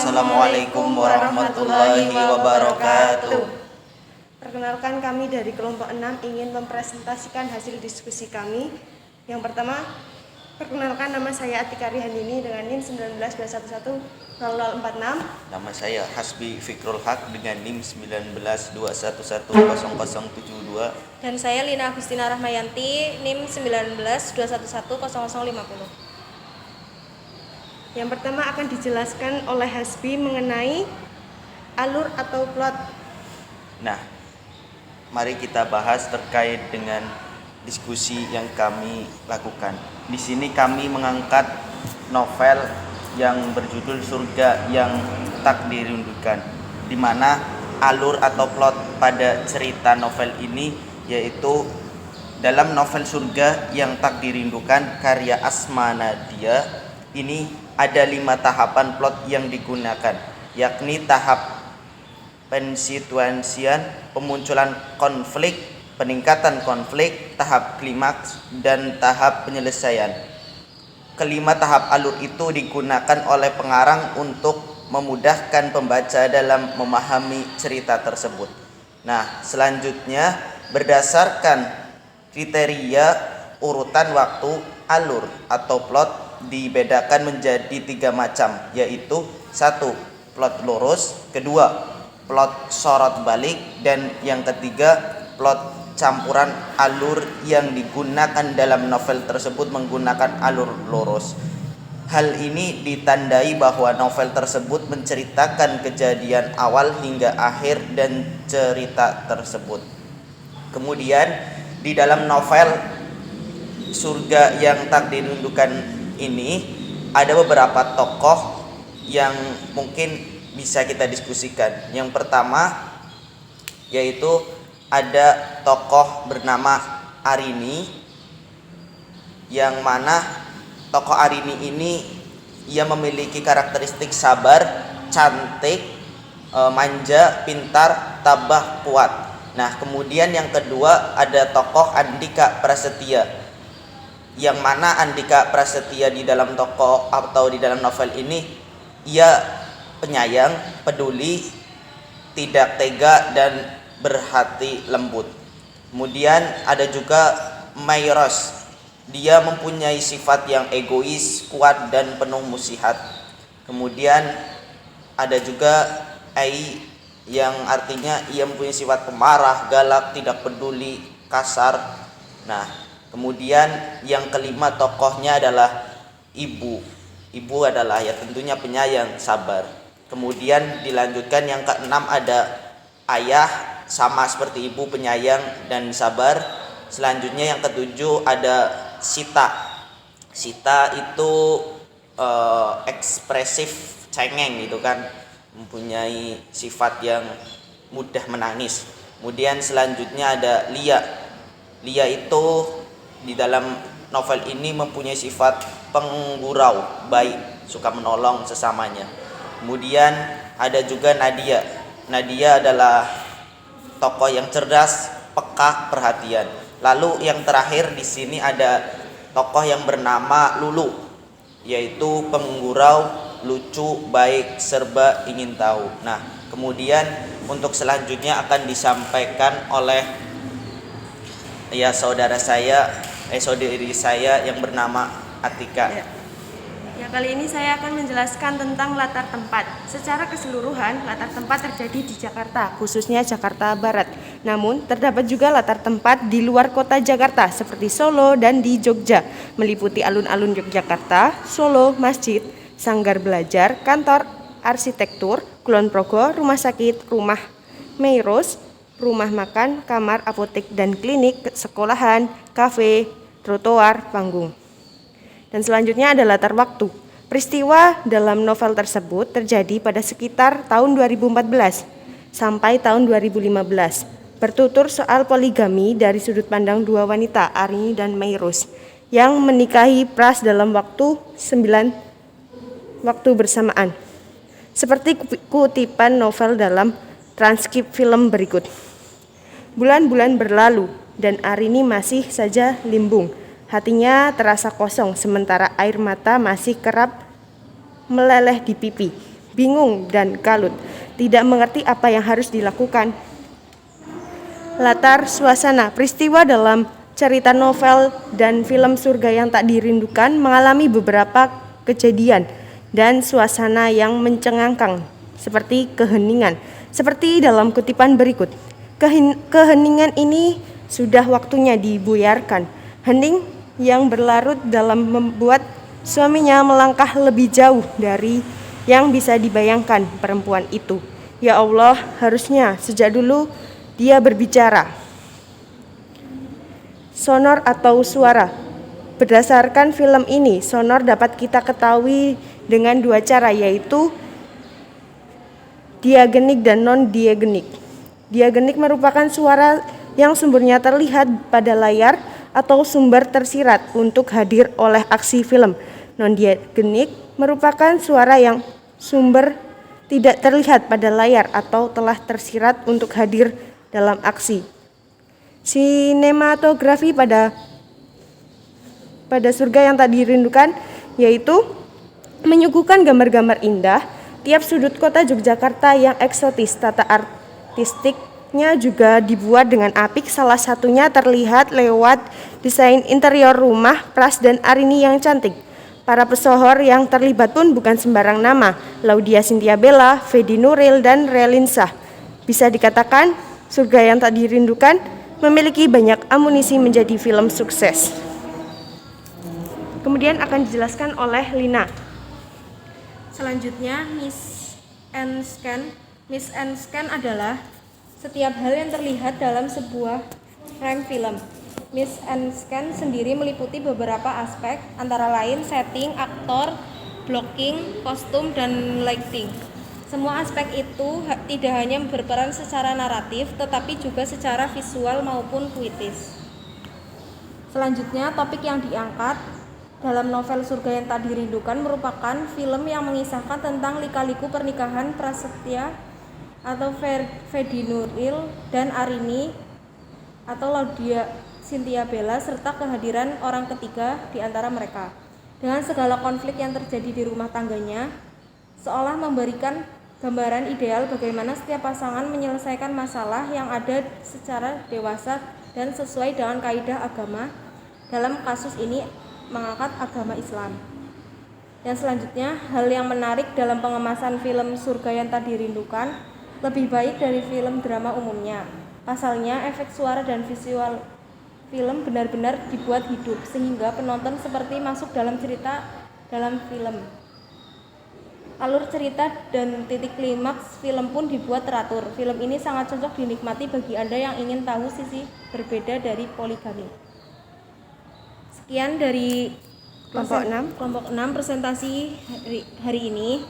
Assalamualaikum warahmatullahi wabarakatuh. Perkenalkan, kami dari kelompok 6 ingin mempresentasikan hasil diskusi kami. Yang pertama, perkenalkan, nama saya Atika Rihandini dengan NIM 19211046. Nama saya Hasbi Fikrul Haq dengan NIM 1921110072. Dan saya Lina Agustina Rahmayanti, NIM 1921110050. Yang pertama akan dijelaskan oleh Hasbi mengenai alur atau plot. Nah, mari kita bahas terkait dengan diskusi yang kami lakukan. Di sini kami mengangkat novel yang berjudul Surga yang Tak Dirindukan, di mana alur atau plot pada cerita novel ini yaitu dalam novel Surga yang Tak Dirindukan karya Asma Nadia ini ada 5 tahapan plot yang digunakan, yakni tahap pensituasian, pemunculan konflik, peningkatan konflik, tahap klimaks, dan tahap penyelesaian. Kelima tahap alur itu digunakan oleh pengarang untuk memudahkan pembaca dalam memahami cerita tersebut. Nah, selanjutnya berdasarkan kriteria urutan waktu, alur atau plot dibedakan menjadi 3 macam, yaitu 1. Plot lurus, kedua plot sorot balik, dan yang ketiga plot campuran alur yang digunakan dalam novel tersebut menggunakan alur lurus. Hal ini ditandai bahwa novel tersebut menceritakan kejadian awal hingga akhir dan cerita tersebut. Kemudian di dalam novel Surga yang Tak Dirindukan ini ada beberapa tokoh yang mungkin bisa kita diskusikan. Yang pertama yaitu ada tokoh bernama Arini, yang mana tokoh Arini ini ia memiliki karakteristik sabar, cantik, manja, pintar, tabah, kuat. Nah, kemudian yang kedua ada tokoh Andika Prasetya, yang mana Andika Prasetya di dalam tokoh atau di dalam novel ini ia penyayang, peduli, tidak tega, dan berhati lembut. Kemudian ada juga Mayros, dia mempunyai sifat yang egois, kuat, dan penuh musihat. Kemudian ada juga Ai, yang artinya ia mempunyai sifat pemarah, galak, tidak peduli, kasar. Nah, kemudian yang kelima tokohnya adalah ibu. Ibu adalah ya tentunya penyayang, sabar. Kemudian dilanjutkan yang keenam ada ayah, sama seperti ibu, penyayang dan sabar. Selanjutnya yang ketujuh ada Sita. Sita itu ekspresif, cengeng gitu kan, mempunyai sifat yang mudah menangis. Kemudian selanjutnya ada Lia. Lia itu di dalam novel ini mempunyai sifat penggurau, baik, suka menolong sesamanya. Kemudian ada juga Nadia. Nadia adalah tokoh yang cerdas, peka, perhatian. Lalu yang terakhir di sini ada tokoh yang bernama Lulu, yaitu penggurau, lucu, baik, serba ingin tahu. Nah, kemudian untuk selanjutnya akan disampaikan oleh saudari saya yang bernama Atika. Ya, kali ini saya akan menjelaskan tentang latar tempat. Secara keseluruhan, latar tempat terjadi di Jakarta, khususnya Jakarta Barat. Namun, terdapat juga latar tempat di luar kota Jakarta, seperti Solo dan di Jogja, meliputi alun-alun Yogyakarta, Solo, masjid, sanggar belajar, kantor arsitektur, Kulon Progo, rumah sakit, rumah Mayros, rumah makan, kamar, apotek dan klinik, sekolahan, kafe, trotoar, panggung. Dan selanjutnya ada latar waktu. Peristiwa dalam novel tersebut terjadi pada sekitar tahun 2014 sampai tahun 2015. Bertutur soal poligami dari sudut pandang 2 wanita, Arini dan Mayros, yang menikahi Pras dalam waktu 9 waktu bersamaan. Seperti kutipan novel dalam transkrip film berikut. Bulan-bulan berlalu dan Arini masih saja limbung. Hatinya terasa kosong sementara air mata masih kerap meleleh di pipi. bingung dan kalut, tidak mengerti apa yang harus dilakukan. Latar suasana peristiwa dalam cerita novel dan film Surga yang Tak Dirindukan mengalami beberapa kejadian dan suasana yang mencengangkan seperti keheningan. Seperti dalam kutipan berikut, keheningan ini sudah waktunya dibuyarkan. Hening yang berlarut dalam membuat suaminya melangkah lebih jauh dari yang bisa dibayangkan perempuan itu. Ya Allah, harusnya sejak dulu dia berbicara. Sonor atau suara. Berdasarkan film ini, sonor dapat kita ketahui dengan dua cara, yaitu diagenik dan non-diagenik. Diagenik merupakan suara yang sumbernya terlihat pada layar atau sumber tersirat untuk hadir oleh aksi film. Non-diagenik merupakan suara yang sumber tidak terlihat pada layar atau telah tersirat untuk hadir dalam aksi. Sinematografi pada Surga yang Tak Dirindukan yaitu menyuguhkan gambar-gambar indah, tiap sudut kota Yogyakarta yang eksotis, tata artistiknya juga dibuat dengan apik, salah satunya terlihat lewat desain interior rumah Pras dan Arini yang cantik. Para pesohor yang terlibat pun bukan sembarang nama, Laudia Cynthia Bella, Fedi Nuril, dan Relinsah. Bisa dikatakan Surga yang Tak Dirindukan memiliki banyak amunisi menjadi film sukses. Kemudian akan dijelaskan oleh Lina. Selanjutnya, Miss and Scan. Miss and Scan adalah setiap hal yang terlihat dalam sebuah frame film. Miss and Scan sendiri meliputi beberapa aspek, antara lain setting, aktor, blocking, kostum, dan lighting. Semua aspek itu tidak hanya berperan secara naratif, tetapi juga secara visual maupun puitis. Selanjutnya, topik yang diangkat dalam novel Surga yang Tak Dirindukan merupakan film yang mengisahkan tentang lika-liku pernikahan Prasetya atau Fedi Nuril dan Arini atau Laudia Cynthia Bella serta kehadiran orang ketiga di antara mereka. Dengan segala konflik yang terjadi di rumah tangganya, seolah memberikan gambaran ideal bagaimana setiap pasangan menyelesaikan masalah yang ada secara dewasa dan sesuai dengan kaidah agama. Dalam kasus ini mengangkat agama Islam. Dan selanjutnya, hal yang menarik dalam pengemasan film Surga yang Tak Dirindukan lebih baik dari film drama umumnya. Pasalnya, efek suara dan visual film benar-benar dibuat hidup sehingga penonton seperti masuk dalam cerita dalam film. Alur cerita dan titik klimaks film pun dibuat teratur. Film ini sangat cocok dinikmati bagi Anda yang ingin tahu sisi berbeda dari poligami. Sekian dari Kelompok 6. kelompok 6 presentasi hari ini.